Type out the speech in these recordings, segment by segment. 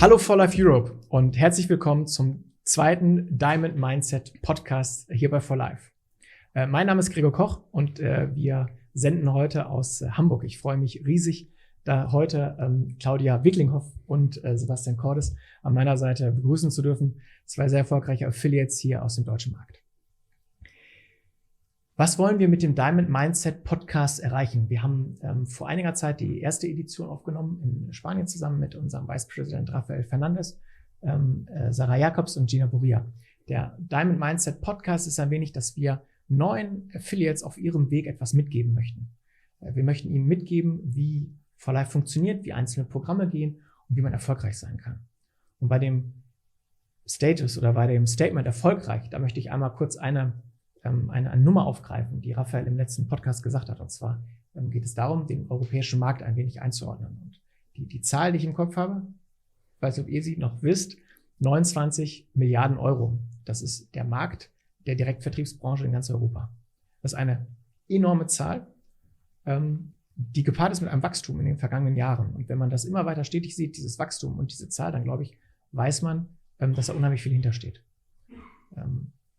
Hallo For Life Europe und herzlich willkommen zum zweiten Diamond Mindset Podcast hier bei For Life. Mein Name ist Gregor Koch und wir senden heute aus Hamburg. Ich freue mich riesig, da heute Claudia Wicklinghoff und Sebastian Cordes an meiner Seite begrüßen zu dürfen. Zwei sehr erfolgreiche Affiliates hier aus dem deutschen Markt. Was wollen wir mit dem Diamond Mindset Podcast erreichen? Wir haben vor einiger Zeit die erste Edition aufgenommen in Spanien zusammen mit unserem Vice President Rafael Fernandez, Sarah Jacobs und Gina Buria. Der Diamond Mindset Podcast ist ein wenig, dass wir neuen Affiliates auf ihrem Weg etwas mitgeben möchten. Wir möchten ihnen mitgeben, wie For Life funktioniert, wie einzelne Programme gehen und wie man erfolgreich sein kann. Und bei dem Status oder bei dem Statement erfolgreich, da möchte ich einmal kurz eine Nummer aufgreifen, die Raphael im letzten Podcast gesagt hat. Und zwar geht es darum, den europäischen Markt ein wenig einzuordnen. Und die Zahl, die ich im Kopf habe, ich weiß nicht, ob ihr sie noch wisst, 29 Milliarden Euro. Das ist der Markt der Direktvertriebsbranche in ganz Europa. Das ist eine enorme Zahl, die gepaart ist mit einem Wachstum in den vergangenen Jahren. Und wenn man das immer weiter stetig sieht, dieses Wachstum und diese Zahl, dann glaube ich, weiß man, dass da unheimlich viel hintersteht.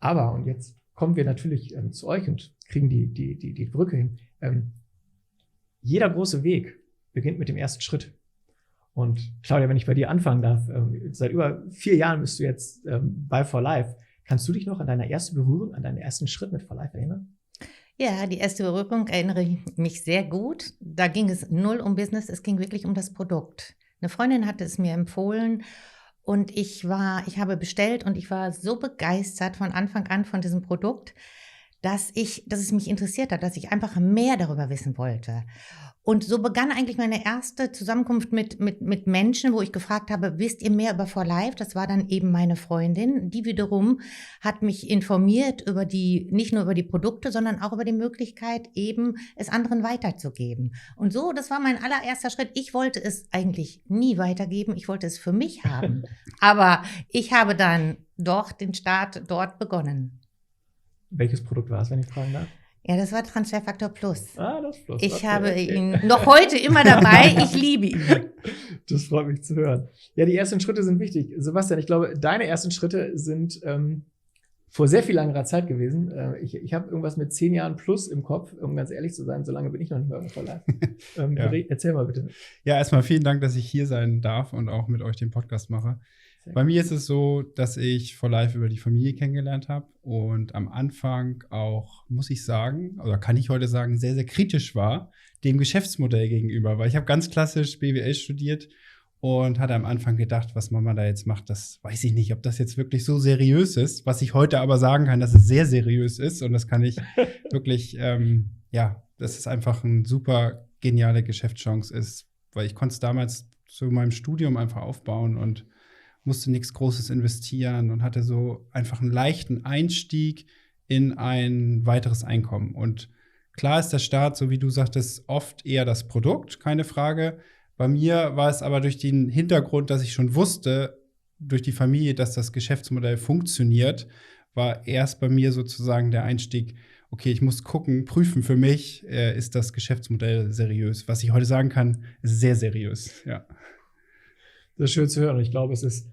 Aber, und jetzt kommen wir natürlich zu euch und kriegen die Brücke hin. Jeder große Weg beginnt mit dem ersten Schritt. Und Claudia, wenn ich bei dir anfangen darf, seit über 4 Jahren bist du jetzt bei For Life. Kannst du dich noch an deine erste Berührung, an deinen ersten Schritt mit For Life erinnern? Ja, die erste Berührung erinnere ich mich sehr gut. Da ging es null um Business, es ging wirklich um das Produkt. Eine Freundin hatte es mir empfohlen. Und ich habe bestellt und ich war so begeistert von Anfang an von diesem Produkt, dass es mich interessiert hat, dass ich einfach mehr darüber wissen wollte. Und so begann eigentlich meine erste Zusammenkunft mit Menschen, wo ich gefragt habe, wisst ihr mehr über For Life? Das war dann eben meine Freundin. Die wiederum hat mich informiert nicht nur über die Produkte, sondern auch über die Möglichkeit, eben es anderen weiterzugeben. Und so, das war mein allererster Schritt. Ich wollte es eigentlich nie weitergeben. Ich wollte es für mich haben. Aber ich habe dann den Start dort begonnen. Welches Produkt war es, wenn ich fragen darf? Ja, das war Transferfaktor Plus. Das Plus. Ich habe ihn noch heute immer dabei. Ich liebe ihn. Das freut mich zu hören. Ja, die ersten Schritte sind wichtig. Sebastian, ich glaube, deine ersten Schritte sind vor sehr viel langer Zeit gewesen. Ich habe irgendwas mit 10 Jahren plus im Kopf, um ganz ehrlich zu sein. So lange bin ich noch nicht mehr bei For Life. Ja. Erzähl mal bitte. Ja, erstmal vielen Dank, dass ich hier sein darf und auch mit euch den Podcast mache. Bei mir ist es so, dass ich For Life über die Familie kennengelernt habe und am Anfang auch, muss ich sagen, oder kann ich heute sagen, sehr, sehr kritisch war dem Geschäftsmodell gegenüber, weil ich habe ganz klassisch BWL studiert und hatte am Anfang gedacht, was Mama da jetzt macht, das weiß ich nicht, ob das jetzt wirklich so seriös ist, was ich heute aber sagen kann, dass es sehr seriös ist und das kann ich wirklich, dass es einfach eine super geniale Geschäftschance ist, weil ich konnte es damals zu meinem Studium einfach aufbauen und musste nichts Großes investieren und hatte so einfach einen leichten Einstieg in ein weiteres Einkommen. Und klar ist der Start, so wie du sagtest, oft eher das Produkt, keine Frage. Bei mir war es aber durch den Hintergrund, dass ich schon wusste, durch die Familie, dass das Geschäftsmodell funktioniert, war erst bei mir sozusagen der Einstieg, okay, ich muss gucken, prüfen für mich, ist das Geschäftsmodell seriös. Was ich heute sagen kann, ist sehr seriös, ja. Das ist schön zu hören und ich glaube, es ist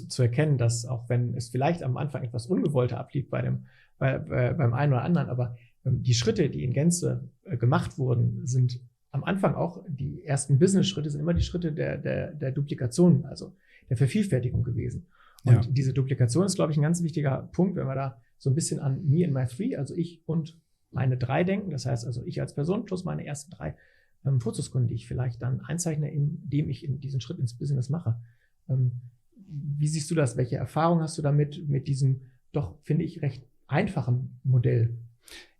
zu erkennen, dass auch wenn es vielleicht am Anfang etwas Ungewollter ablief beim einen oder anderen, aber die Schritte, die in Gänze gemacht wurden, sind am Anfang auch, die ersten Business-Schritte sind immer die Schritte der Duplikation, also der Vervielfältigung gewesen. Und diese Duplikation ist, glaube ich, ein ganz wichtiger Punkt, wenn wir da so ein bisschen an me and my 3, also ich und meine 3 denken, das heißt also ich als Person plus meine ersten 3 Vorzuskunden, die ich vielleicht dann einzeichne, indem ich in diesen Schritt ins Business mache. Wie siehst du das? Welche Erfahrung hast du damit, mit diesem doch, finde ich, recht einfachen Modell?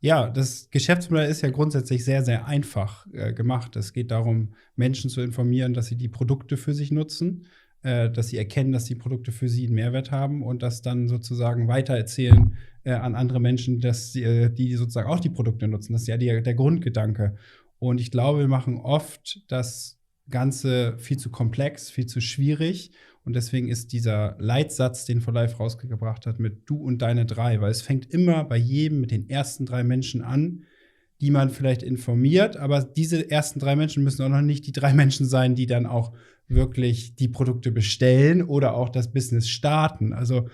Ja, das Geschäftsmodell ist ja grundsätzlich sehr, sehr einfach gemacht. Es geht darum, Menschen zu informieren, dass sie die Produkte für sich nutzen, dass sie erkennen, dass die Produkte für sie einen Mehrwert haben und das dann sozusagen weitererzählen an andere Menschen, dass die sozusagen auch die Produkte nutzen. Das ist ja der Grundgedanke. Und ich glaube, wir machen oft das Ganze viel zu komplex, viel zu schwierig. Und deswegen ist dieser Leitsatz, den For Life rausgebracht hat, mit du und deine 3, weil es fängt immer bei jedem mit den ersten 3 Menschen an, die man vielleicht informiert, aber diese ersten 3 Menschen müssen auch noch nicht die 3 Menschen sein, die dann auch wirklich die Produkte bestellen oder auch das Business starten. Also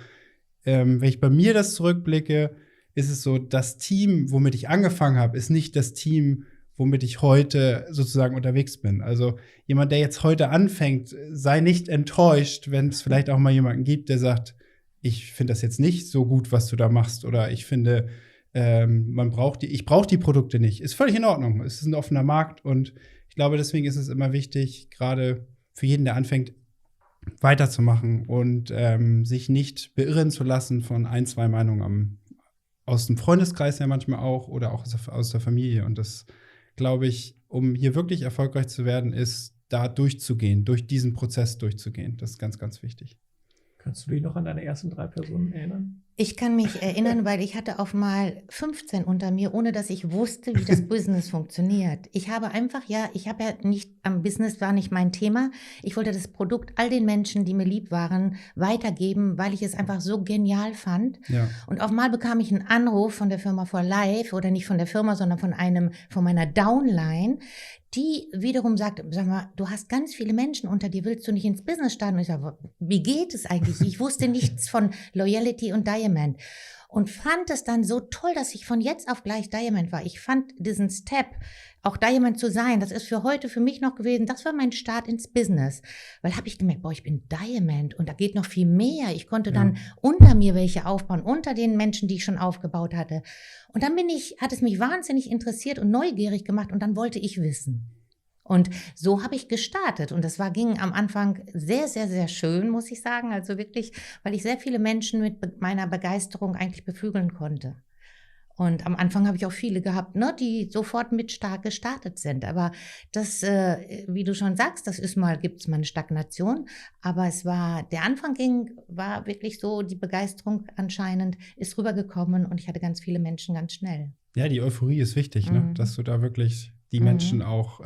wenn ich bei mir das zurückblicke, ist es so, das Team, womit ich angefangen habe, ist nicht das Team, womit ich heute sozusagen unterwegs bin. Also jemand, der jetzt heute anfängt, sei nicht enttäuscht, wenn es vielleicht auch mal jemanden gibt, der sagt, ich finde das jetzt nicht so gut, was du da machst, oder ich finde, ich brauche die Produkte nicht. Ist völlig in Ordnung. Es ist ein offener Markt und ich glaube, deswegen ist es immer wichtig, gerade für jeden, der anfängt, weiterzumachen und sich nicht beirren zu lassen von 1, 2 Meinungen aus dem Freundeskreis ja manchmal auch oder auch aus der Familie. Und das, glaube ich, um hier wirklich erfolgreich zu werden, ist, da durchzugehen, durch diesen Prozess durchzugehen. Das ist ganz, ganz wichtig. Kannst du dich noch an deine ersten 3 Personen erinnern? Ich kann mich erinnern, weil ich hatte auf mal 15 unter mir, ohne dass ich wusste, wie das Business funktioniert. Ich habe nicht, am Business war nicht mein Thema. Ich wollte das Produkt all den Menschen, die mir lieb waren, weitergeben, weil ich es einfach so genial fand. Ja. Und auf mal bekam ich einen Anruf von der Firma For Life, oder nicht von der Firma, sondern von meiner Downline, die wiederum sagte, sag mal, du hast ganz viele Menschen unter dir, willst du nicht ins Business starten? Und ich sage, wie geht es eigentlich? Ich wusste nichts von Loyalty und Diamond und fand es dann so toll, dass ich von jetzt auf gleich Diamond war. Ich fand diesen Step, auch Diamond zu sein, das ist für heute für mich noch gewesen, das war mein Start ins Business. Weil habe ich gemerkt, boah, ich bin Diamond und da geht noch viel mehr. Ich konnte dann unter mir welche aufbauen, unter den Menschen, die ich schon aufgebaut hatte. Und dann hat es mich wahnsinnig interessiert und neugierig gemacht und dann wollte ich wissen. Und so habe ich gestartet und das ging am Anfang sehr, sehr, sehr schön, muss ich sagen. Also wirklich, weil ich sehr viele Menschen mit meiner Begeisterung eigentlich beflügeln konnte. Und am Anfang habe ich auch viele gehabt, ne, die sofort mit stark gestartet sind. Aber das, wie du schon sagst, gibt es mal eine Stagnation. Aber der Anfang war wirklich so, die Begeisterung anscheinend ist rübergekommen und ich hatte ganz viele Menschen ganz schnell. Ja, die Euphorie ist wichtig, ne? Dass du da wirklich die Menschen auch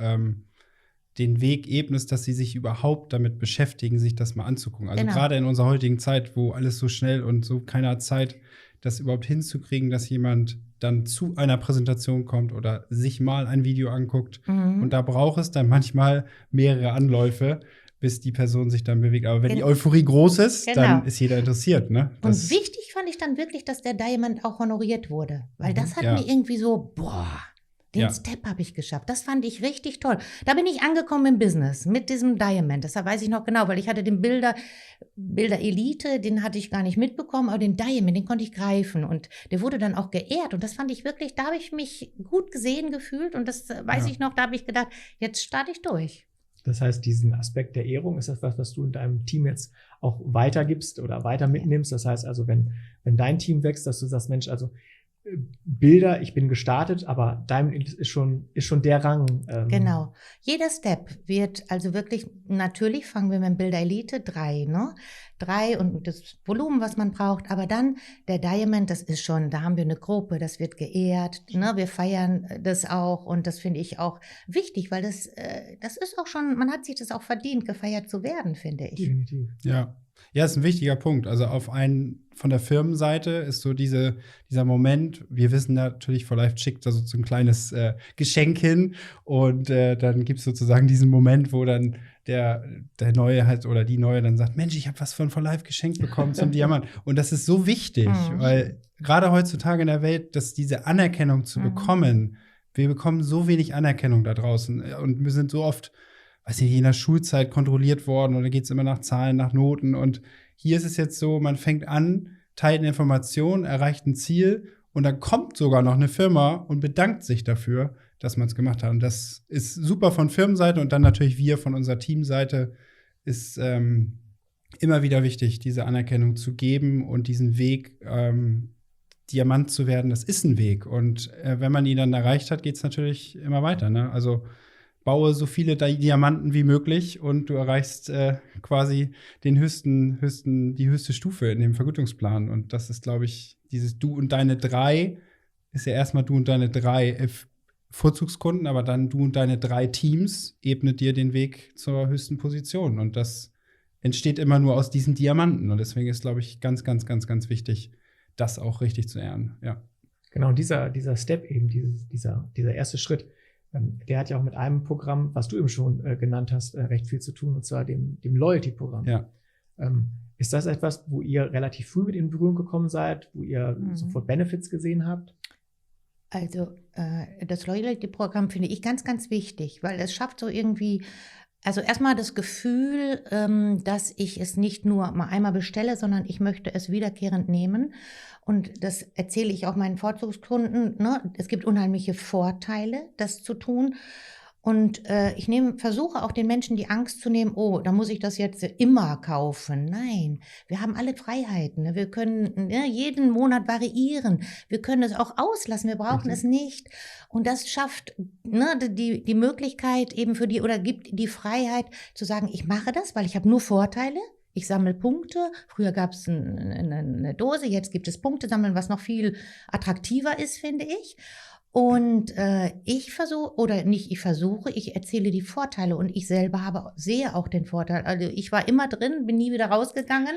den Weg ebnest, dass sie sich überhaupt damit beschäftigen, sich das mal anzugucken. Also gerade in unserer heutigen Zeit, wo alles so schnell und so keiner hat Zeit, das überhaupt hinzukriegen, dass jemand dann zu einer Präsentation kommt oder sich mal ein Video anguckt. Und da braucht es dann manchmal mehrere Anläufe, bis die Person sich dann bewegt. Aber wenn die Euphorie groß ist, dann ist jeder interessiert. Ne? Und wichtig fand ich dann wirklich, dass der Diamond auch honoriert wurde. Weil das hat mir irgendwie so, den Step habe ich geschafft. Das fand ich richtig toll. Da bin ich angekommen im Business mit diesem Diamond. Das weiß ich noch genau, weil ich hatte den Bilder Elite, den hatte ich gar nicht mitbekommen, aber den Diamond, den konnte ich greifen. Und der wurde dann auch geehrt. Und das fand ich wirklich, da habe ich mich gut gesehen gefühlt. Und das weiß ich noch, da habe ich gedacht, jetzt starte ich durch. Das heißt, diesen Aspekt der Ehrung, ist das was du in deinem Team jetzt auch weitergibst oder weiter mitnimmst? Das heißt also, wenn dein Team wächst, dass du sagst, Mensch, also Bilder, ich bin gestartet, aber Diamond ist schon der Rang. Genau. Jeder Step wird also wirklich, natürlich fangen wir mit Bilder Elite 3, ne? 3 und das Volumen, was man braucht, aber dann der Diamond, das ist schon, da haben wir eine Gruppe, das wird geehrt, ne? Wir feiern das auch und das finde ich auch wichtig, weil das ist auch schon, man hat sich das auch verdient, gefeiert zu werden, finde ich. Definitiv. Ja, ist ein wichtiger Punkt. Also von der Firmenseite ist so dieser Moment, wir wissen natürlich, For Life schickt da so ein kleines Geschenk hin und dann gibt es sozusagen diesen Moment, wo dann der Neue halt oder die Neue dann sagt, Mensch, ich habe was von For Life geschenkt bekommen zum Diamant. Und das ist so wichtig, weil gerade heutzutage in der Welt, dass diese Anerkennung zu bekommen, wir bekommen so wenig Anerkennung da draußen und wir sind so oft, weiß nicht, in der Schulzeit kontrolliert worden oder geht es immer nach Zahlen, nach Noten. Und hier ist es jetzt so, man fängt an, teilt eine Information, erreicht ein Ziel und dann kommt sogar noch eine Firma und bedankt sich dafür, dass man es gemacht hat. Und das ist super von Firmenseite und dann natürlich wir von unserer Teamseite ist immer wieder wichtig, diese Anerkennung zu geben und diesen Weg, Diamant zu werden, das ist ein Weg. Und wenn man ihn dann erreicht hat, geht es natürlich immer weiter, ne? Also baue so viele Diamanten wie möglich und du erreichst quasi die höchste Stufe in dem Vergütungsplan. Und das ist, glaube ich, dieses Du und deine 3 ist ja erstmal du und deine 3 Vorzugskunden, aber dann du und deine 3 Teams ebnet dir den Weg zur höchsten Position. Und das entsteht immer nur aus diesen Diamanten. Und deswegen ist, glaube ich, ganz, ganz, ganz, ganz wichtig, das auch richtig zu ehren. Ja. Genau, und dieser Step eben, dieser erste Schritt, der hat ja auch mit einem Programm, was du eben schon genannt hast, recht viel zu tun, und zwar dem Loyalty-Programm. Ja. Ist das etwas, wo ihr relativ früh mit in Berührung gekommen seid, wo ihr sofort Benefits gesehen habt? Also das Loyalty-Programm finde ich ganz, ganz wichtig, weil es schafft so irgendwie, also erstmal das Gefühl, dass ich es nicht nur mal einmal bestelle, sondern ich möchte es wiederkehrend nehmen. Und das erzähle ich auch meinen Vorzugskunden, ne? Es gibt unheimliche Vorteile, das zu tun. Und ich versuche auch den Menschen die Angst zu nehmen, oh, da muss ich das jetzt immer kaufen. Nein, wir haben alle Freiheiten. Ne? Wir können jeden Monat variieren. Wir können es auch auslassen. Wir brauchen es nicht. Und das schafft die Möglichkeit eben oder gibt die Freiheit zu sagen, ich mache das, weil ich habe nur Vorteile. Ich sammle Punkte. Früher gab es eine Dose, jetzt gibt es Punkte sammeln, was noch viel attraktiver ist, finde ich. Und ich erzähle die Vorteile und ich selber sehe auch den Vorteil. Also ich war immer drin, bin nie wieder rausgegangen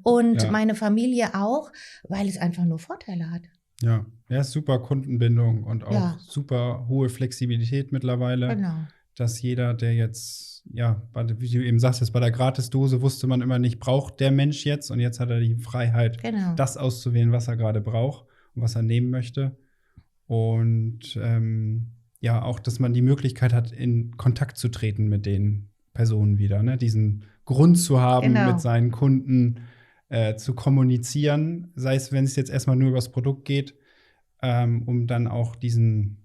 und meine Familie auch, weil es einfach nur Vorteile hat. Ja, super Kundenbindung und auch super hohe Flexibilität mittlerweile. Genau. Dass jeder, der jetzt, wie du eben sagtest, bei der Gratisdose wusste man immer nicht, braucht der Mensch jetzt, und jetzt hat er die Freiheit, das auszuwählen, was er gerade braucht und was er nehmen möchte. Und auch, dass man die Möglichkeit hat, in Kontakt zu treten mit den Personen wieder, ne? Diesen Grund zu haben, mit seinen Kunden zu kommunizieren, sei es, wenn es jetzt erstmal nur über das Produkt geht, um dann auch diesen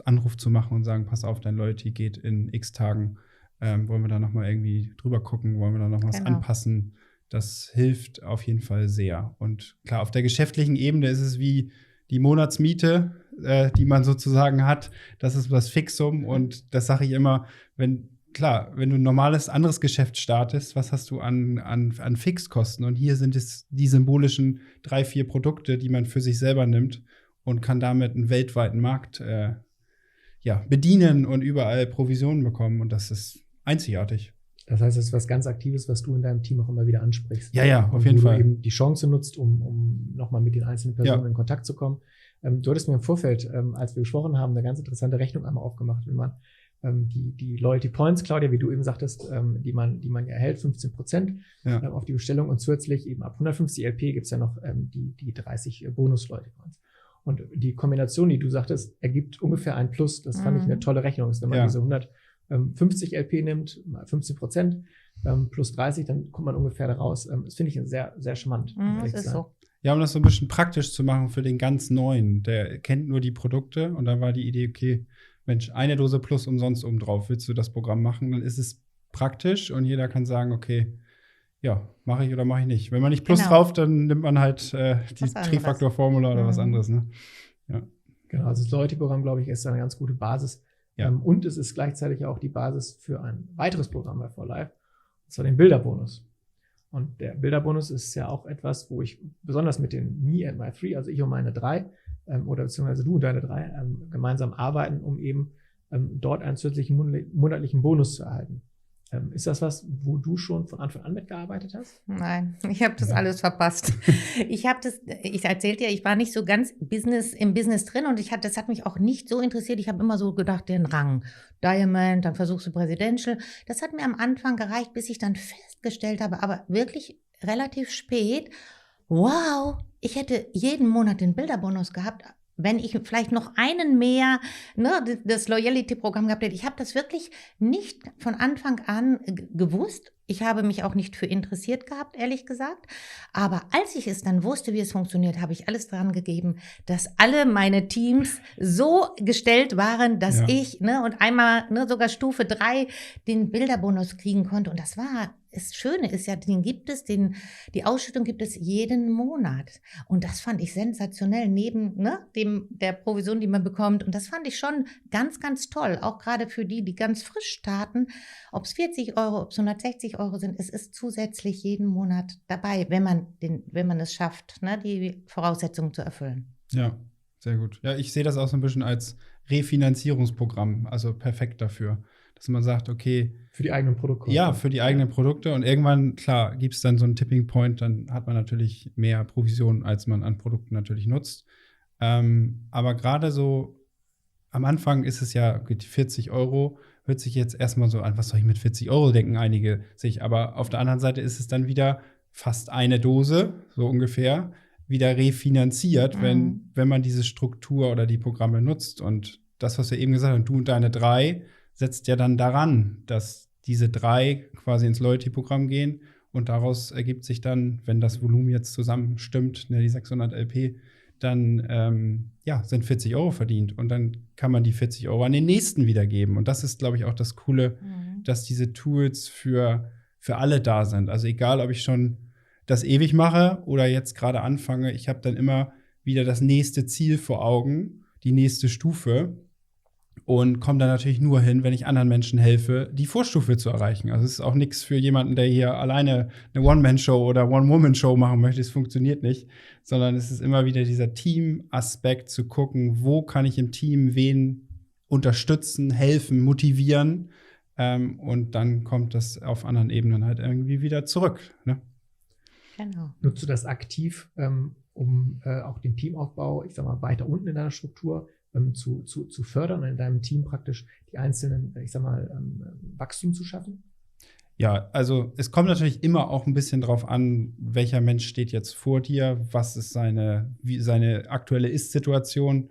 Anruf zu machen und sagen, pass auf, dein Loyalty geht in x Tagen, wollen wir da nochmal irgendwie drüber gucken, wollen wir da noch was anpassen. Das hilft auf jeden Fall sehr. Und klar, auf der geschäftlichen Ebene ist es wie die Monatsmiete, die man sozusagen hat, das ist das Fixum. Und das sage ich immer, wenn du ein normales anderes Geschäft startest, was hast du an Fixkosten? Und hier sind es die symbolischen 3, 4 Produkte, die man für sich selber nimmt und kann damit einen weltweiten Markt bedienen und überall Provisionen bekommen. Und das ist einzigartig. Das heißt, es ist was ganz Aktives, was du in deinem Team auch immer wieder ansprichst. Ja, auf jeden Fall. Wo du eben die Chance nutzt, um nochmal mit den einzelnen Personen in Kontakt zu kommen. Du hattest mir im Vorfeld, als wir gesprochen haben, eine ganz interessante Rechnung einmal aufgemacht, wenn man die Loyalty Points, Claudia, wie du eben sagtest, die man ja erhält, 15% auf die Bestellung, und zusätzlich eben ab 150 LP gibt es ja noch die 30 Bonus-Loyalty Points. Und die Kombination, die du sagtest, ergibt ungefähr ein Plus. Das fand ich eine tolle Rechnung. Wenn man diese 150 LP nimmt, mal 15%, plus 30, dann kommt man ungefähr da raus. Das finde ich sehr, sehr charmant. Das ist so. Ja, um das so ein bisschen praktisch zu machen für den ganz Neuen. Der kennt nur die Produkte, und dann war die Idee, okay, Mensch, eine Dose plus umsonst obendrauf. Willst du das Programm machen? Dann ist es praktisch und jeder kann sagen, okay, mache ich oder mache ich nicht. Wenn man nicht plus drauf, dann nimmt man halt die Trifaktor-Formula oder was anderes. Ne? Ja. Genau, also das Loyalty-Programm, glaube ich, ist eine ganz gute Basis. Ja. Und es ist gleichzeitig auch die Basis für ein weiteres Programm bei 4Life, und zwar den Bilderbonus. Und der Bilderbonus ist ja auch etwas, wo ich besonders mit den Me and My 3, also ich und meine 3, oder beziehungsweise du und deine 3, gemeinsam arbeiten, um eben dort einen zusätzlichen monatlichen Bonus zu erhalten. Ist das was, wo du schon von Anfang an mitgearbeitet hast? Nein, ich habe das alles verpasst. Ich erzählte ja, ich war nicht so ganz im Business drin, und das hat mich auch nicht so interessiert. Ich habe immer so gedacht, den Rang Diamond, dann versuchst du Presidential. Das hat mir am Anfang gereicht, bis ich dann festgestellt habe, aber wirklich relativ spät, wow, ich hätte jeden Monat den Bilderbonus gehabt, wenn ich vielleicht noch einen mehr, das Loyalty-Programm gehabt hätte. Ich habe das wirklich nicht von Anfang an gewusst. Ich habe mich auch nicht für interessiert gehabt, ehrlich gesagt. Aber als ich es dann wusste, wie es funktioniert, habe ich alles dran gegeben, dass alle meine Teams so gestellt waren, dass ich und einmal sogar Stufe 3 den Bilderbonus kriegen konnte. Und das Schöne ist ja, die Ausschüttung gibt es jeden Monat. Und das fand ich sensationell, neben der Provision, die man bekommt. Und das fand ich schon ganz, ganz toll. Auch gerade für die ganz frisch starten, ob es 40 Euro, ob es 160 Euro sind, es ist zusätzlich jeden Monat dabei, wenn man es schafft, die Voraussetzungen zu erfüllen. Ja, sehr gut. Ja, ich sehe das auch so ein bisschen als Refinanzierungsprogramm, also perfekt dafür. Dass man sagt, okay. Für die eigenen Produkte. Ja, für die eigenen Produkte. Und irgendwann, klar, gibt es dann so einen Tipping Point, dann hat man natürlich mehr Provision, als man an Produkten natürlich nutzt. Aber gerade so am Anfang ist es ja, 40 Euro hört sich jetzt erstmal so an, was soll ich mit 40 Euro, denken einige sich. Aber auf der anderen Seite ist es dann wieder fast eine Dose, so ungefähr, wieder refinanziert, wenn man diese Struktur oder die Programme nutzt. Und das, was wir eben gesagt haben, du und deine 3, setzt ja dann daran, dass diese 3 quasi ins Loyalty-Programm gehen. Und daraus ergibt sich dann, wenn das Volumen jetzt zusammenstimmt, die 600 LP, dann sind 40 Euro verdient. Und dann kann man die 40 Euro an den nächsten wiedergeben. Und das ist, glaube ich, auch das Coole, dass diese Tools für alle da sind. Also egal, ob ich schon das ewig mache oder jetzt gerade anfange, ich habe dann immer wieder das nächste Ziel vor Augen, die nächste Stufe. Und komme dann natürlich nur hin, wenn ich anderen Menschen helfe, die Vorstufe zu erreichen. Also es ist auch nichts für jemanden, der hier alleine eine One-Man-Show oder One-Woman-Show machen möchte. Es funktioniert nicht. Sondern es ist immer wieder dieser Team-Aspekt zu gucken, wo kann ich im Team wen unterstützen, helfen, motivieren. Und dann kommt das auf anderen Ebenen halt irgendwie wieder zurück. Ne? Genau. Nutzt du das aktiv, um auch den Teamaufbau, ich sag mal, weiter unten in deiner Struktur zu fördern und in deinem Team praktisch die einzelnen, ich sag mal, Wachstum zu schaffen? Ja, also es kommt natürlich immer auch ein bisschen drauf an, welcher Mensch steht jetzt vor dir, was ist seine aktuelle Ist-Situation.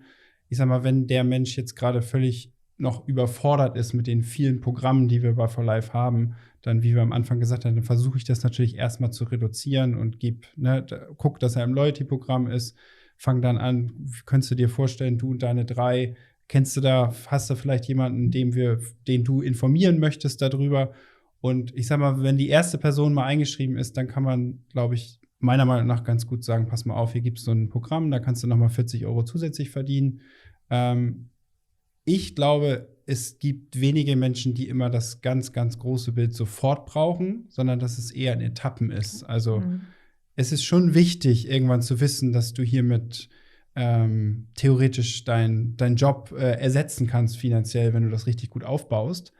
Ich sag mal, wenn der Mensch jetzt gerade völlig noch überfordert ist mit den vielen Programmen, die wir bei For Life haben, dann, wie wir am Anfang gesagt haben, dann versuche ich das natürlich erstmal zu reduzieren und guck, dass er im Loyalty-Programm ist. Fang dann an, könntest du dir vorstellen, du und deine 3, hast du vielleicht jemanden, den du informieren möchtest darüber? Und ich sag mal, wenn die erste Person mal eingeschrieben ist, dann kann man, glaube ich, meiner Meinung nach ganz gut sagen, pass mal auf, hier gibt es so ein Programm, da kannst du nochmal 40 Euro zusätzlich verdienen. Ich glaube, es gibt wenige Menschen, die immer das ganz, ganz große Bild sofort brauchen, sondern dass es eher in Etappen ist. Also es ist schon wichtig, irgendwann zu wissen, dass du hiermit theoretisch deinen Job ersetzen kannst finanziell, wenn du das richtig gut aufbaust.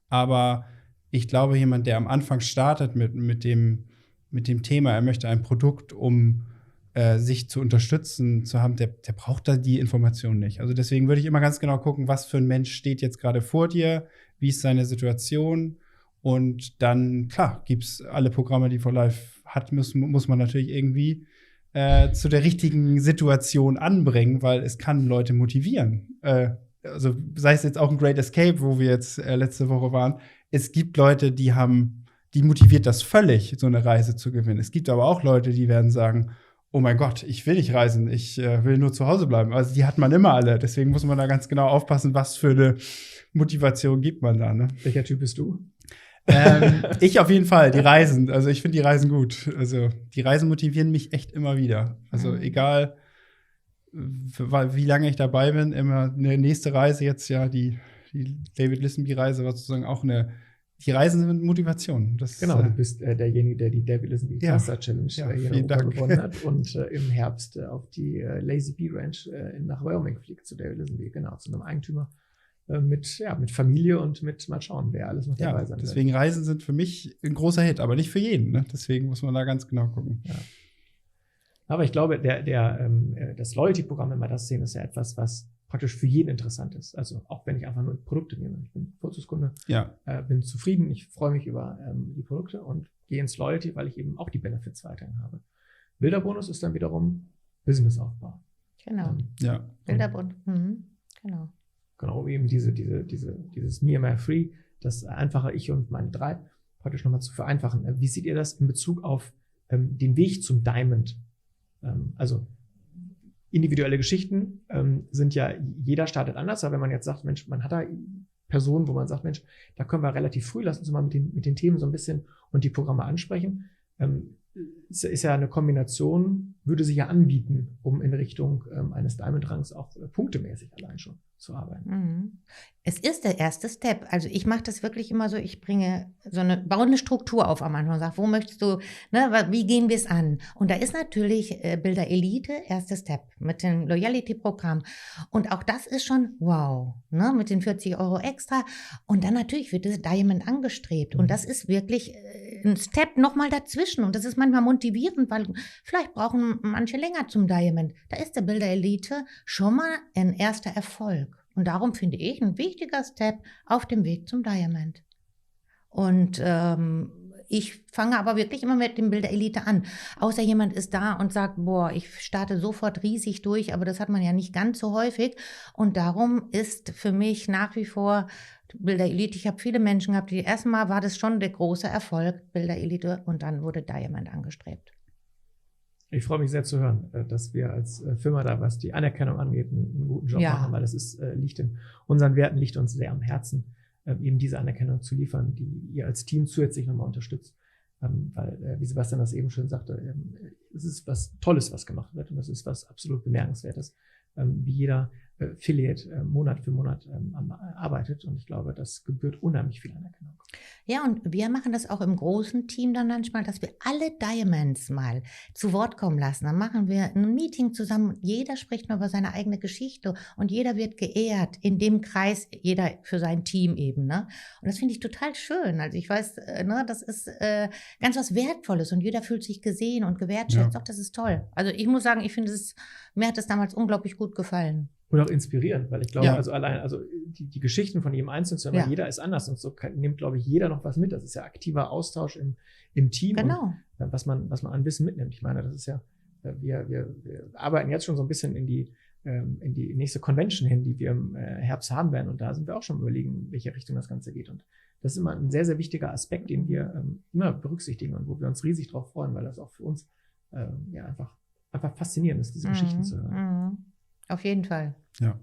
Aber ich glaube, jemand, der am Anfang startet mit dem Thema, er möchte ein Produkt, um sich zu unterstützen zu haben, der braucht da die Information nicht. Also deswegen würde ich immer ganz genau gucken, was für ein Mensch steht jetzt gerade vor dir, wie ist seine Situation. Und dann, klar, gibt es alle Programme, die For Life hat, muss man natürlich irgendwie zu der richtigen Situation anbringen, weil es kann Leute motivieren. Also sei es jetzt auch ein Great Escape, wo wir jetzt letzte Woche waren. Es gibt Leute, die motiviert das völlig, so eine Reise zu gewinnen. Es gibt aber auch Leute, die werden sagen, oh mein Gott, ich will nicht reisen, ich will nur zu Hause bleiben. Also die hat man immer alle. Deswegen muss man da ganz genau aufpassen, was für eine Motivation gibt man da. Ne? Welcher Typ bist du? Ich auf jeden Fall, die Reisen. Also ich finde die Reisen gut. Also die Reisen motivieren mich echt immer wieder. Also egal, wie lange ich dabei bin, immer eine nächste Reise jetzt ja, die David Lisenby-Reise war sozusagen auch die Reisen sind Motivation. Genau, du bist derjenige, der die David Lisenby Cluster Challenge hier in Europa gewonnen hat und im Herbst auf die Lazy Bee Ranch nach Wyoming fliegt zu David Lisenby, genau, zu einem Eigentümer mit Familie und mit mal schauen, wer alles noch dabei sein wird. Deswegen Reisen sind für mich ein großer Hit, aber nicht für jeden. Ne? Deswegen muss man da ganz genau gucken. Ja. Aber ich glaube, das Loyalty-Programm, wenn wir das sehen, ist ja etwas, was praktisch für jeden interessant ist. Also auch wenn ich einfach nur Produkte nehme. Ich bin Vorzugskunde, bin zufrieden, ich freue mich über die Produkte und gehe ins Loyalty, weil ich eben auch die Benefits weiterhin habe. Bilderbonus ist dann wiederum Businessaufbau. Genau. Bilderbonus. Genau. Genau, um eben dieses Me and My Free, das einfache Ich und meine 3 praktisch nochmal zu vereinfachen. Wie seht ihr das in Bezug auf den Weg zum Diamond? Also individuelle Geschichten sind ja, jeder startet anders, aber wenn man jetzt sagt, Mensch, man hat da Personen, wo man sagt, Mensch, da können wir relativ früh, lass uns mal mit den Themen so ein bisschen und die Programme ansprechen, ist ja eine Kombination, würde sich ja anbieten, um in Richtung eines Diamond-Rangs auch punktemäßig allein schon zu arbeiten. Es ist der erste Step. Also ich mache das wirklich immer so, ich baue eine Struktur auf am Anfang und sage, wo möchtest du, wie gehen wir es an? Und da ist natürlich Bilder Elite, erster Step mit dem Loyalty-Programm. Und auch das ist schon wow, mit den 40 Euro extra. Und dann natürlich wird das Diamond angestrebt. Und das ist wirklich ein Step nochmal dazwischen. Und das ist manchmal motivierend, weil vielleicht brauchen manche länger zum Diamond. Da ist der Builder Elite schon mal ein erster Erfolg. Und darum finde ich ein wichtiger Step auf dem Weg zum Diamond. Und ich fange aber wirklich immer mit dem Builder Elite an. Außer jemand ist da und sagt, boah, ich starte sofort riesig durch, aber das hat man ja nicht ganz so häufig. Und darum ist für mich nach wie vor Builder Elite, ich habe viele Menschen gehabt, die erstmal war das schon der große Erfolg, Builder Elite, und dann wurde Diamond angestrebt. Ich freue mich sehr zu hören, dass wir als Firma da, was die Anerkennung angeht, einen guten Job machen, weil das ist, liegt in unseren Werten, liegt uns sehr am Herzen, eben diese Anerkennung zu liefern, die ihr als Team zusätzlich nochmal unterstützt. Weil, wie Sebastian das eben schön sagte, es ist was Tolles, was gemacht wird, und das ist was absolut Bemerkenswertes, wie jeder Affiliate Monat für Monat arbeitet, und ich glaube, das gebührt unheimlich viel Anerkennung. Ja, und wir machen das auch im großen Team dann manchmal, dass wir alle Diamonds mal zu Wort kommen lassen. Dann machen wir ein Meeting zusammen und jeder spricht mal über seine eigene Geschichte und jeder wird geehrt in dem Kreis, jeder für sein Team eben. Ne? Und das finde ich total schön. Also ich weiß, das ist ganz was Wertvolles und jeder fühlt sich gesehen und gewertschätzt. Doch, das ist toll. Also ich muss sagen, ich finde mir hat es damals unglaublich gut gefallen. Und auch inspirierend, weil ich glaube, also die Geschichten von jedem Einzelnen zu hören, jeder ist anders, und so nimmt, glaube ich, jeder noch was mit. Das ist ja aktiver Austausch im Team, genau. Und was man an Wissen mitnimmt. Ich meine, das ist ja, wir arbeiten jetzt schon so ein bisschen in die nächste Convention hin, die wir im Herbst haben werden, und da sind wir auch schon überlegen, in welche Richtung das Ganze geht. Und das ist immer ein sehr, sehr wichtiger Aspekt, den wir immer berücksichtigen und wo wir uns riesig drauf freuen, weil das auch für uns einfach faszinierend ist, diese Geschichten zu hören. Auf jeden Fall. Ja.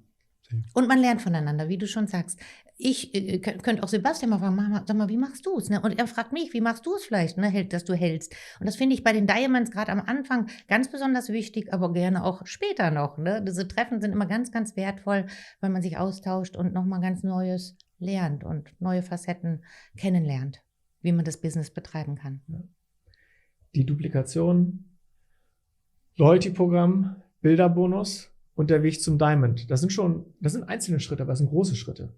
Und man lernt voneinander, wie du schon sagst. Ich könnte auch Sebastian mal fragen, sag mal, wie machst du es? Ne? Und er fragt mich, wie machst du es vielleicht, ne, dass du hältst? Und das finde ich bei den Diamonds gerade am Anfang ganz besonders wichtig, aber gerne auch später noch. Ne? Diese Treffen sind immer ganz, ganz wertvoll, weil man sich austauscht und nochmal ganz Neues lernt und neue Facetten kennenlernt, wie man das Business betreiben kann. Ja. Die Duplikation, Loyalty-Programm, Bilderbonus und der Weg zum Diamond. Das sind einzelne Schritte, aber es sind große Schritte.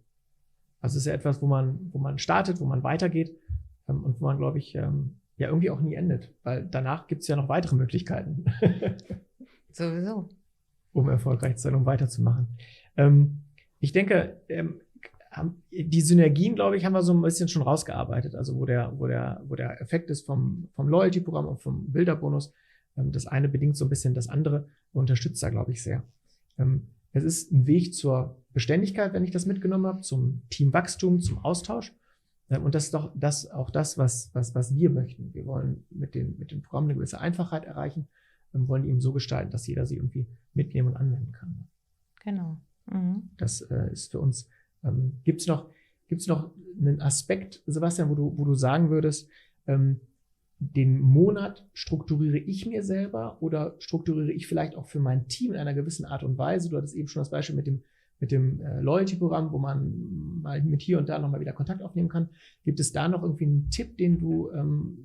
Also es ist ja etwas, wo man startet, wo man weitergeht, und wo man, glaube ich, irgendwie auch nie endet. Weil danach gibt es ja noch weitere Möglichkeiten. Sowieso. Um erfolgreich zu sein, um weiterzumachen. Ich denke, die Synergien, glaube ich, haben wir so ein bisschen schon rausgearbeitet. Also wo der Effekt ist vom Loyalty-Programm und vom Bilderbonus. Das eine bedingt so ein bisschen das andere, unterstützt da, glaube ich, sehr. Es ist ein Weg zur Beständigkeit, wenn ich das mitgenommen habe, zum Teamwachstum, zum Austausch. Und das ist doch auch das, was wir möchten. Wir wollen mit den Programmen eine gewisse Einfachheit erreichen und wollen die eben so gestalten, dass jeder sie irgendwie mitnehmen und anwenden kann. Genau. Das ist für uns. Gibt's noch einen Aspekt, Sebastian, wo du sagen würdest, den Monat strukturiere ich mir selber oder strukturiere ich vielleicht auch für mein Team in einer gewissen Art und Weise? Du hattest eben schon das Beispiel mit dem Loyalty-Programm, wo man mal mit hier und da nochmal wieder Kontakt aufnehmen kann. Gibt es da noch irgendwie einen Tipp, den du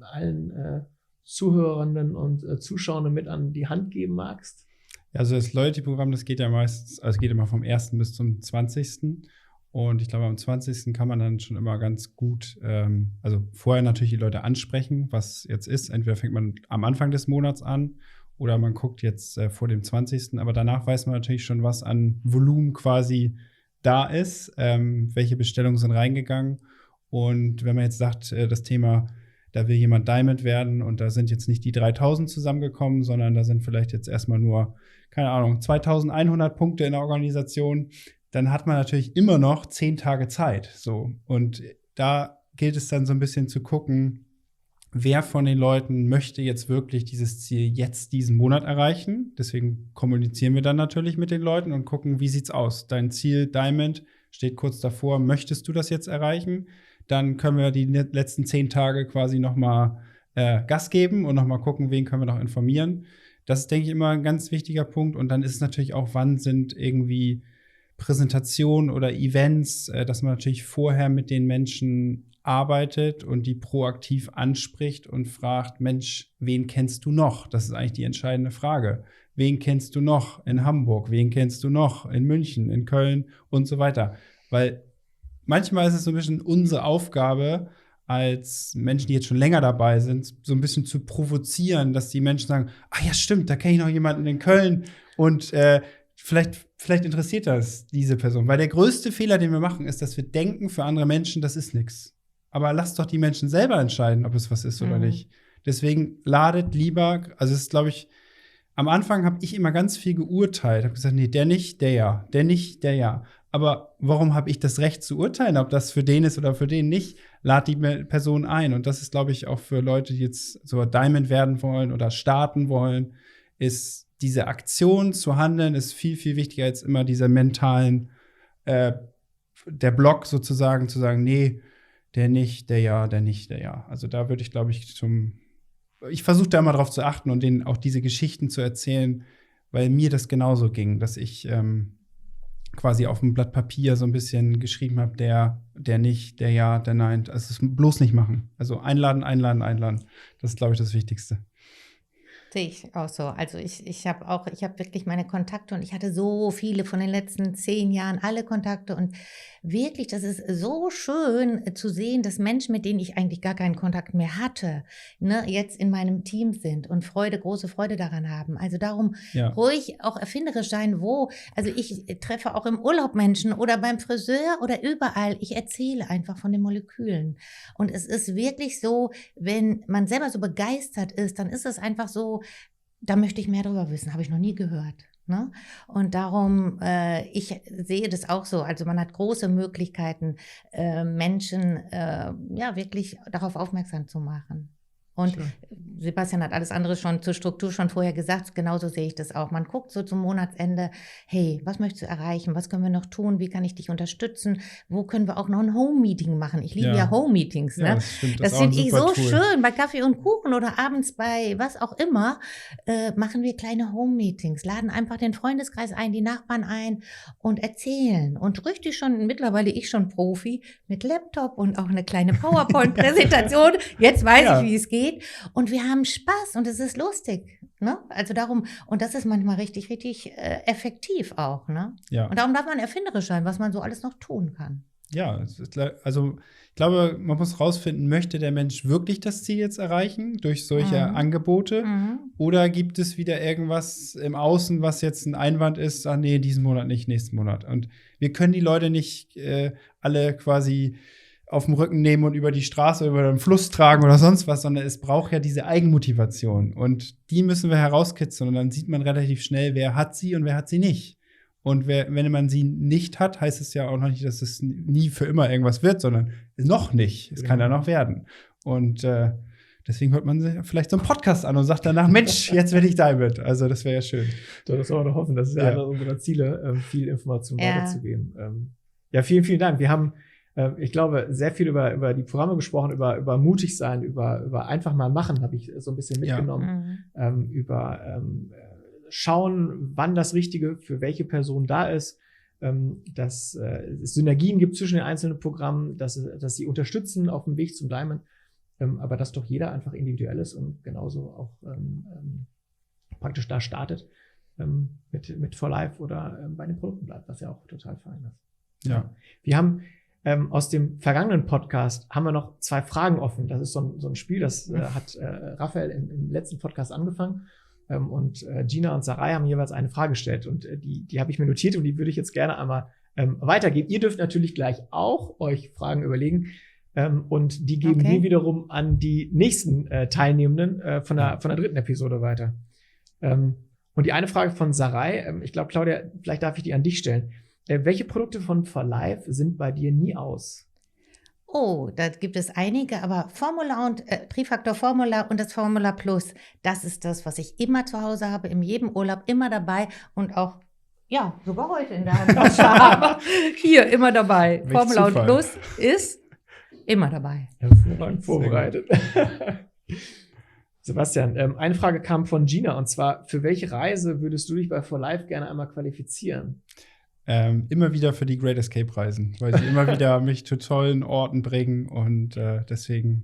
allen Zuhörenden und Zuschauenden mit an die Hand geben magst? Also das Loyalty-Programm, das geht ja meistens, also geht immer vom 1. bis zum 20. Und ich glaube, am 20. kann man dann schon immer ganz gut, also vorher natürlich die Leute ansprechen, was jetzt ist. Entweder fängt man am Anfang des Monats an oder man guckt jetzt vor dem 20. Aber danach weiß man natürlich schon, was an Volumen quasi da ist, welche Bestellungen sind reingegangen. Und wenn man jetzt sagt, das Thema, da will jemand Diamond werden und da sind jetzt nicht die 3.000 zusammengekommen, sondern da sind vielleicht jetzt erstmal nur, keine Ahnung, 2.100 Punkte in der Organisation, dann hat man natürlich immer noch 10 Tage Zeit. So. Und da gilt es dann so ein bisschen zu gucken, wer von den Leuten möchte jetzt wirklich dieses Ziel jetzt diesen Monat erreichen. Deswegen kommunizieren wir dann natürlich mit den Leuten und gucken, wie sieht's aus? Dein Ziel Diamond steht kurz davor. Möchtest du das jetzt erreichen? Dann können wir die letzten 10 Tage quasi noch mal Gas geben und noch mal gucken, wen können wir noch informieren. Das ist, denke ich, immer ein ganz wichtiger Punkt. Und dann ist es natürlich auch, wann sind irgendwie Präsentationen oder Events, dass man natürlich vorher mit den Menschen arbeitet und die proaktiv anspricht und fragt, Mensch, wen kennst du noch? Das ist eigentlich die entscheidende Frage. Wen kennst du noch in Hamburg? Wen kennst du noch in München, in Köln und so weiter? Weil manchmal ist es so ein bisschen unsere Aufgabe, als Menschen, die jetzt schon länger dabei sind, so ein bisschen zu provozieren, dass die Menschen sagen, ach ja, stimmt, da kenne ich noch jemanden in Köln und vielleicht interessiert das diese Person. Weil der größte Fehler, den wir machen, ist, dass wir denken, für andere Menschen, das ist nichts. Aber lasst doch die Menschen selber entscheiden, ob es was ist oder nicht. Deswegen ladet lieber, also es ist, glaube ich, am Anfang habe ich immer ganz viel geurteilt. Habe gesagt, nee, der nicht, der ja. Der nicht, der ja. Aber warum habe ich das Recht zu urteilen, ob das für den ist oder für den nicht? Lad die Person ein. Und das ist, glaube ich, auch für Leute, die jetzt so Diamond werden wollen oder starten wollen, ist diese Aktion zu handeln, ist viel, viel wichtiger als immer dieser mentalen, der Block sozusagen, zu sagen, nee, der nicht, der ja, der nicht, der ja. Also da würde ich, glaube ich, ich versuche da immer drauf zu achten und denen auch diese Geschichten zu erzählen, weil mir das genauso ging, dass ich quasi auf dem Blatt Papier so ein bisschen geschrieben habe, der nicht, der ja, der nein. Also es bloß nicht machen. Also einladen, einladen, einladen. Das ist, glaube ich, das Wichtigste. Sehe ich auch so. Also ich habe wirklich meine Kontakte und ich hatte so viele von den letzten 10 Jahren, alle Kontakte und wirklich, das ist so schön zu sehen, dass Menschen, mit denen ich eigentlich gar keinen Kontakt mehr hatte, ne, jetzt in meinem Team sind und große Freude daran haben. Also darum ruhig auch erfinderisch sein, also ich treffe auch im Urlaub Menschen oder beim Friseur oder überall. Ich erzähle einfach von den Molekülen. Und es ist wirklich so, wenn man selber so begeistert ist, dann ist es einfach so, da möchte ich mehr drüber wissen, habe ich noch nie gehört. Ne? Und darum, ich sehe das auch so, also man hat große Möglichkeiten, Menschen wirklich darauf aufmerksam zu machen. Und sure. Sebastian hat alles andere schon zur Struktur schon vorher gesagt, genauso sehe ich das auch. Man guckt so zum Monatsende, hey, was möchtest du erreichen, was können wir noch tun, wie kann ich dich unterstützen, wo können wir auch noch ein Home-Meeting machen? Ich liebe ja Home-Meetings. Ne? Ja, das stimmt, das finde ich so Tool. schön, bei Kaffee und Kuchen oder abends bei was auch immer, machen wir kleine Home-Meetings, laden einfach den Freundeskreis ein, die Nachbarn ein und erzählen. Und richtig mittlerweile ich schon Profi, mit Laptop und auch eine kleine PowerPoint-Präsentation. Jetzt weiß ich, wie es geht. Und wir haben Spaß und es ist lustig. Ne? Also darum, und das ist manchmal richtig, richtig effektiv auch. Ne? Ja. Und darum darf man erfinderisch sein, was man so alles noch tun kann. Ja, also ich glaube, man muss rausfinden, möchte der Mensch wirklich das Ziel jetzt erreichen durch solche Angebote? Oder gibt es wieder irgendwas im Außen, was jetzt ein Einwand ist, nee, diesen Monat nicht, nächsten Monat. Und wir können die Leute nicht alle quasi auf dem Rücken nehmen und über die Straße, über den Fluss tragen oder sonst was, sondern es braucht ja diese Eigenmotivation. Und die müssen wir herauskitzeln. Und dann sieht man relativ schnell, wer hat sie und wer hat sie nicht. Und wenn man sie nicht hat, heißt es ja auch noch nicht, dass es nie für immer irgendwas wird, sondern noch nicht. Es kann ja noch werden. Und deswegen hört man vielleicht so einen Podcast an und sagt danach, Mensch, jetzt werde ich Diamond. Also das wäre ja schön. Das wollen wir doch hoffen. Das ist ja einer unserer Ziele, viel Information weiterzugeben. Vielen, vielen Dank. Wir haben ich glaube, sehr viel über die Programme gesprochen, über mutig sein, über einfach mal machen, habe ich so ein bisschen mitgenommen. Über schauen, wann das Richtige für welche Person da ist, dass es Synergien gibt zwischen den einzelnen Programmen, dass sie unterstützen auf dem Weg zum Diamond, aber dass doch jeder einfach individuell ist und genauso auch praktisch da startet mit For Life oder bei den Produkten bleibt, was ja auch total fein ist. Ja. Wir haben aus dem vergangenen Podcast haben wir noch 2 Fragen offen. Das ist so ein Spiel, das hat Raphael im letzten Podcast angefangen. Und Gina und Sarai haben jeweils eine Frage gestellt. Und die habe ich mir notiert und die würde ich jetzt gerne einmal weitergeben. Ihr dürft natürlich gleich auch euch Fragen überlegen. Und die geben wir wiederum an die nächsten Teilnehmenden von der 3. Episode weiter. Und die eine Frage von Sarai, ich glaube, Claudia, vielleicht darf ich die an dich stellen. Welche Produkte von For Life sind bei dir nie aus? Oh, da gibt es einige, aber Formula und Trifaktor Formula und das Formula Plus, das ist das, was ich immer zu Hause habe, in jedem Urlaub immer dabei und auch, sogar heute in der Handtasche habe. Hier, immer dabei. Welch Formula Zufall. und Plus ist immer dabei. Hervorragend vorbereitet. Sebastian, eine Frage kam von Gina und zwar, für welche Reise würdest du dich bei For Life gerne einmal qualifizieren? Immer wieder für die Great Escape Reisen, weil sie immer wieder mich zu tollen Orten bringen und deswegen,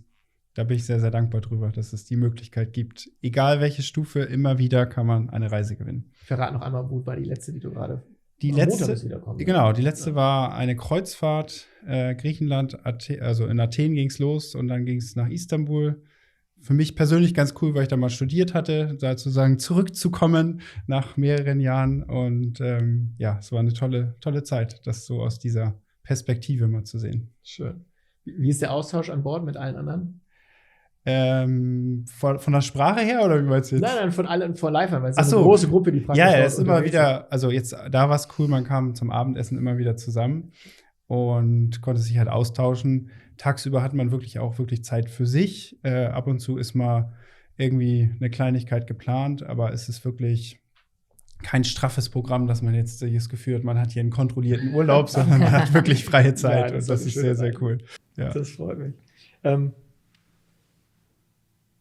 da bin ich sehr, sehr dankbar drüber, dass es die Möglichkeit gibt. Egal welche Stufe, immer wieder kann man eine Reise gewinnen. Verrat noch einmal, wo war die letzte, die du gerade... Die Am Montag letzte, ist wiederkommen. genau, die letzte war eine Kreuzfahrt, Griechenland, also in Athen ging es los und dann ging es nach Istanbul. Für mich persönlich ganz cool, weil ich da mal studiert hatte, sozusagen zurückzukommen nach mehreren Jahren. Und ja, es war eine tolle Zeit, das so aus dieser Perspektive mal zu sehen. Schön. Wie ist der Austausch an Bord mit allen anderen? Von der Sprache her oder wie meinst du jetzt? Nein, von allen vor live, weil es Ach ist so. eine große Gruppe, die praktisch Ja, dort es ist immer unterwegs wieder, also jetzt, da war es cool, man kam zum Abendessen immer wieder zusammen und konnte sich halt austauschen. Tagsüber hat man wirklich Zeit für sich. Ab und zu ist mal irgendwie eine Kleinigkeit geplant, aber es ist wirklich kein straffes Programm, dass man jetzt das Gefühl hat, man hat hier einen kontrollierten Urlaub, sondern man hat wirklich freie Zeit. Ja, und das ist sehr, sehr cool. Ja. Das freut mich.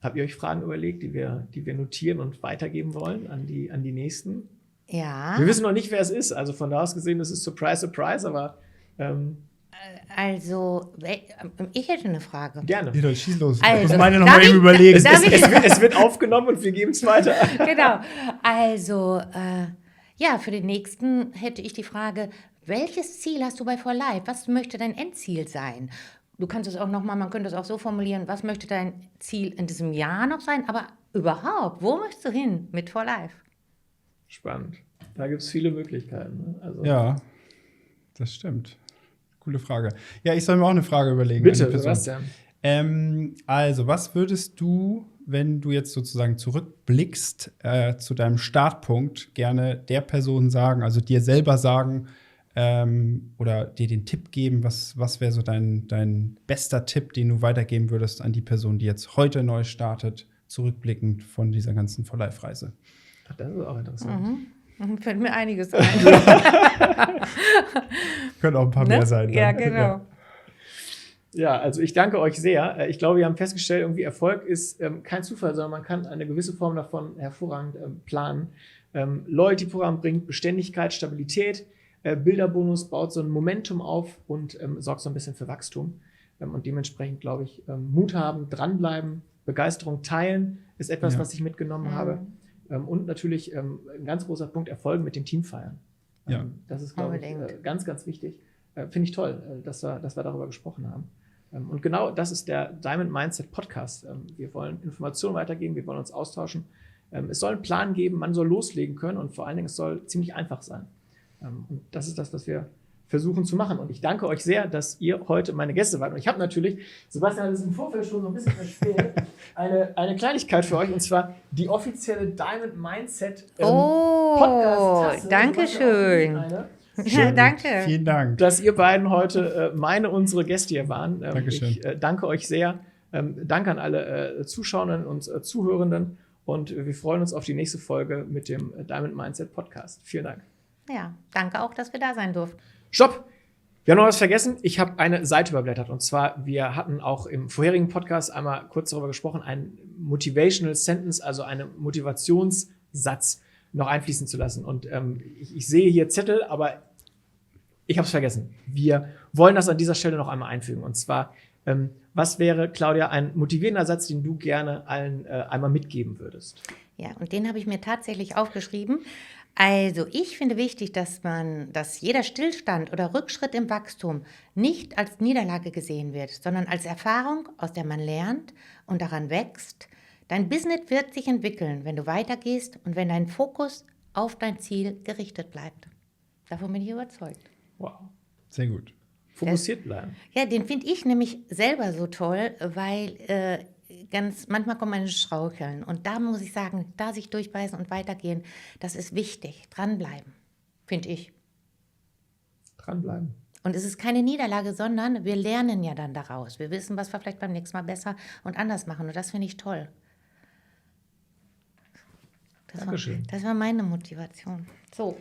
Habt ihr euch Fragen überlegt, die wir notieren und weitergeben wollen an die Nächsten? Ja. Wir wissen noch nicht, wer es ist. Also von da aus gesehen, das ist Surprise, Surprise, aber Also, ich hätte eine Frage. gerne. Jeder, schieß los. Also, Ich muss meine noch darf mal eben ich- überlegen. darf ich- Es wird aufgenommen und wir geben es weiter. Genau. Also, ja, für den nächsten hätte ich die Frage, welches Ziel hast du bei For Life? Was möchte dein Endziel sein? Du kannst es auch nochmal, man könnte es auch so formulieren, was möchte dein Ziel in diesem Jahr noch sein? Aber überhaupt, wo möchtest du hin mit For Life? Spannend. Da gibt es viele Möglichkeiten. Ne? Also, Ja, das stimmt. Coole Frage. Ja, ich soll mir auch eine Frage überlegen. Bitte, eine Person. Sebastian. Also, was würdest du, wenn du jetzt sozusagen zurückblickst zu deinem Startpunkt, gerne der Person sagen, also dir selber sagen oder dir den Tipp geben, was wäre so dein bester Tipp, den du weitergeben würdest an die Person, die jetzt heute neu startet, zurückblickend von dieser ganzen For-Life-Reise? Ach, das ist auch interessant. Fällt mir einiges ein. Können auch ein paar mehr sein. Ja, dann. genau. Ja, also ich danke euch sehr. Ich glaube, wir haben festgestellt, irgendwie Erfolg ist kein Zufall, sondern man kann eine gewisse Form davon hervorragend planen. Loyalty-Programm bringt Beständigkeit, Stabilität. Bilderbonus baut so ein Momentum auf und sorgt so ein bisschen für Wachstum. Und dementsprechend, glaube ich, Mut haben, dranbleiben, Begeisterung teilen, ist etwas, was ich mitgenommen habe. Und natürlich ein ganz großer Punkt, Erfolge mit dem Team feiern. Ja. Das ist, glaube ich, ganz, ganz wichtig. Finde ich toll, dass wir darüber gesprochen haben. Und genau das ist der Diamond Mindset Podcast. Wir wollen Informationen weitergeben, wir wollen uns austauschen. Es soll einen Plan geben, man soll loslegen können und vor allen Dingen, es soll ziemlich einfach sein. Und das ist das, was wir versuchen zu machen. Und ich danke euch sehr, dass ihr heute meine Gäste wart. Und ich habe natürlich, Sebastian hat es im Vorfeld schon so ein bisschen verspielt, eine Kleinigkeit für euch, und zwar die offizielle Diamond Mindset Podcast-Tasse. Danke schön. Ja, danke. Vielen Dank. Dass ihr beiden heute unsere Gäste hier waren. Dankeschön. Ich danke euch sehr. Danke an alle Zuschauerinnen und Zuhörenden. Und wir freuen uns auf die nächste Folge mit dem Diamond Mindset Podcast. Vielen Dank. Ja, danke auch, dass wir da sein durften. Stopp! Wir haben noch was vergessen. Ich habe eine Seite überblättert. Und zwar, wir hatten auch im vorherigen Podcast einmal kurz darüber gesprochen, einen Motivational Sentence, also einen Motivationssatz noch einfließen zu lassen. Und ich sehe hier Zettel, aber ich habe es vergessen. Wir wollen das an dieser Stelle noch einmal einfügen. Und zwar, was wäre, Claudia, ein motivierender Satz, den du gerne allen einmal mitgeben würdest? Ja, und den habe ich mir tatsächlich aufgeschrieben. Also ich finde wichtig, dass jeder Stillstand oder Rückschritt im Wachstum nicht als Niederlage gesehen wird, sondern als Erfahrung, aus der man lernt und daran wächst. Dein Business wird sich entwickeln, wenn du weitergehst und wenn dein Fokus auf dein Ziel gerichtet bleibt. Davon bin ich überzeugt. Wow. Sehr gut. Fokussiert bleiben. Ja, den finde ich nämlich selber so toll, weil manchmal kommt man ins Straucheln. Und da muss ich sagen, da sich durchbeißen und weitergehen, das ist wichtig. Dranbleiben, finde ich. Dranbleiben. Und es ist keine Niederlage, sondern wir lernen ja dann daraus. Wir wissen, was wir vielleicht beim nächsten Mal besser und anders machen. Und das finde ich toll. Dankeschön. Das war meine Motivation. So.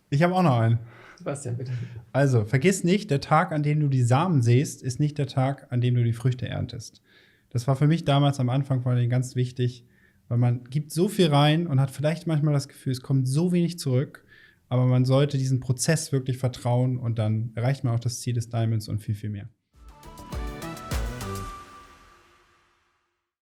Ich habe auch noch einen. Sebastian, bitte. Also, vergiss nicht, der Tag, an dem du die Samen säst, ist nicht der Tag, an dem du die Früchte erntest. Das war für mich damals am Anfang vor allem ganz wichtig, weil man gibt so viel rein und hat vielleicht manchmal das Gefühl, es kommt so wenig zurück, aber man sollte diesen Prozess wirklich vertrauen und dann erreicht man auch das Ziel des Diamonds und viel, viel mehr.